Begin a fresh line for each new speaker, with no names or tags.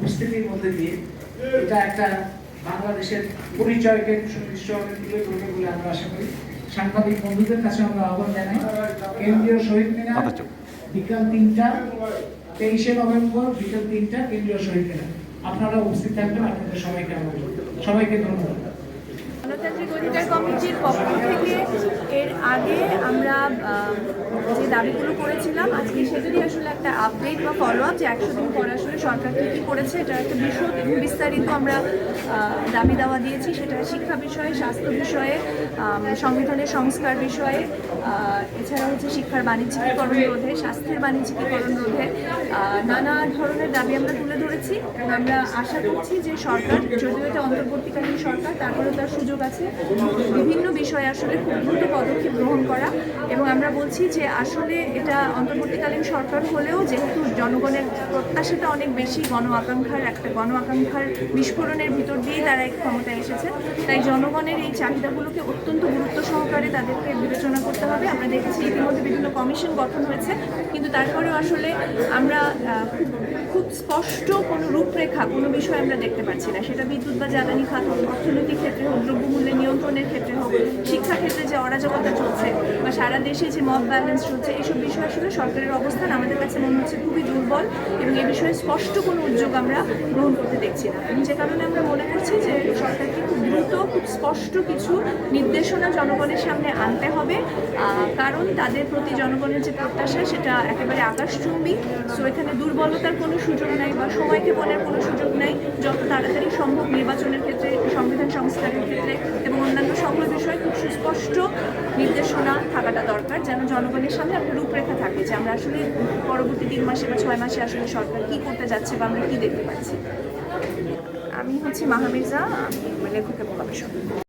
উপস্থিতির মধ্যে দিয়ে এটা একটা বাংলাদেশের পরিচয়কে সুনিশ্চয়ভাবে তুলে ধরবে বলে আমরা আশা করি। সাংবাদিক বন্ধুদের কাছে আমরা আহ্বান জানাই, কেন্দ্রীয় শহীদ মিনার বিকাল 3টা, 23শে নভেম্বর বিকাল 3টা কেন্দ্রীয় শহীদ মিনার। আপনারা উপস্থিত থাকবেন। আপনাদের সবাইকে ধন্যবাদ।
গণতান্ত্রিক অধিকার কমিটির পক্ষ থেকে এর আগে আমরা যে দাবিগুলো করেছিলাম, আজকে সেটারই আসলে একটা আপডেট বা ফলো আপ, যে 100 দিন পর আসলে সরকার কী করেছে এটা একটা বিশদ বিস্তারিত আমরা দাবি দাওয়া দিয়েছি। সেটা শিক্ষা বিষয়ে, স্বাস্থ্য বিষয়ে, সংবিধানের সংস্কার বিষয়ে, এছাড়া হচ্ছে শিক্ষার বাণিজ্যিকীকরণ রোধে, স্বাস্থ্যের বাণিজ্যিকীকরণ রোধে নানা ধরনের দাবি আমরা তুলে ধরেছি। এবং আমরা আশা করছি যে সরকার, যদিও এটা অন্তর্বর্তীকালীন সরকার, তারপরেও তার সুযোগ আছে বিভিন্ন বিষয়ে আসলে খুব দ্রুত পদক্ষেপ গ্রহণ করা। এবং আমরা বলছি যে আসলে এটা অন্তর্বর্তীকালীন সরকার হলেও যেহেতু জনগণের প্রত্যাশাটা অনেক বেশি, গণ আকাঙ্ক্ষার বিস্ফোরণের ভিতর দিয়েই তারা এই ক্ষমতায় এসেছে, তাই জনগণের এই চাহিদাগুলোকে অত্যন্ত গুরুত্ব সহকারে তাদেরকে বিবেচনা করতে হবে। আমরা দেখেছি ইতিমধ্যে বিভিন্ন কমিশন গঠন হয়েছে, কিন্তু তারপরেও আসলে আমরা খুব স্পষ্ট কোনো রূপরেখা কোনো বিষয় আমরা দেখতে পাচ্ছি না। সেটা বিদ্যুৎ বা জ্বালানি খাত হোক, অর্থনৈতিক ক্ষেত্রে হোক, দ্রব্যমূল্যের নিয়ন্ত্রণের ক্ষেত্রে হোক, শিক্ষা ক্ষেত্রে যে অরাজকতা চলছে বা সারা দেশে যে মব ব্যালেন্স চলছে, এইসব বিষয় আসলে সরকারের অবস্থান আমাদের কাছে মনে হচ্ছে খুবই দুর্বল এবং এ বিষয়ে স্পষ্ট কোনো উদ্যোগ আমরা গ্রহণ করতে দেখছি না। যে কারণে আমরা মনে করছি যে সরকারকে খুব দ্রুত, খুব স্পষ্ট কিছু নির্দেশনা জনগণের সামনে আনতে হবে, কারণ তাদের প্রতি জনগণের যে প্রত্যাশা সেটা একেবারে আকাশচুম্বী। সো এখানে দুর্বলতার কোনো সুযোগ নাই বা সময়ক্ষেপণের কোনো সুযোগ নাই। যত তাড়াতাড়ি সম্ভব নির্বাচনের ক্ষেত্রে, সংবিধান সংস্কারের ক্ষেত্রে এবং অন্যান্য সকল বিষয়ে খুব সুস্পষ্ট নির্দেশনা থাকাটা দরকার, যেন জনগণের সামনে একটা রূপরেখা থাকে যে আমরা আসলে পরবর্তী 3 মাসে বা 6 মাসে আসলে সরকার কী করতে যাচ্ছে বা আমরা কী দেখতে পাচ্ছি। আমি হচ্ছি মাহা মির্জা, আমি লেখক এবং গবেষক।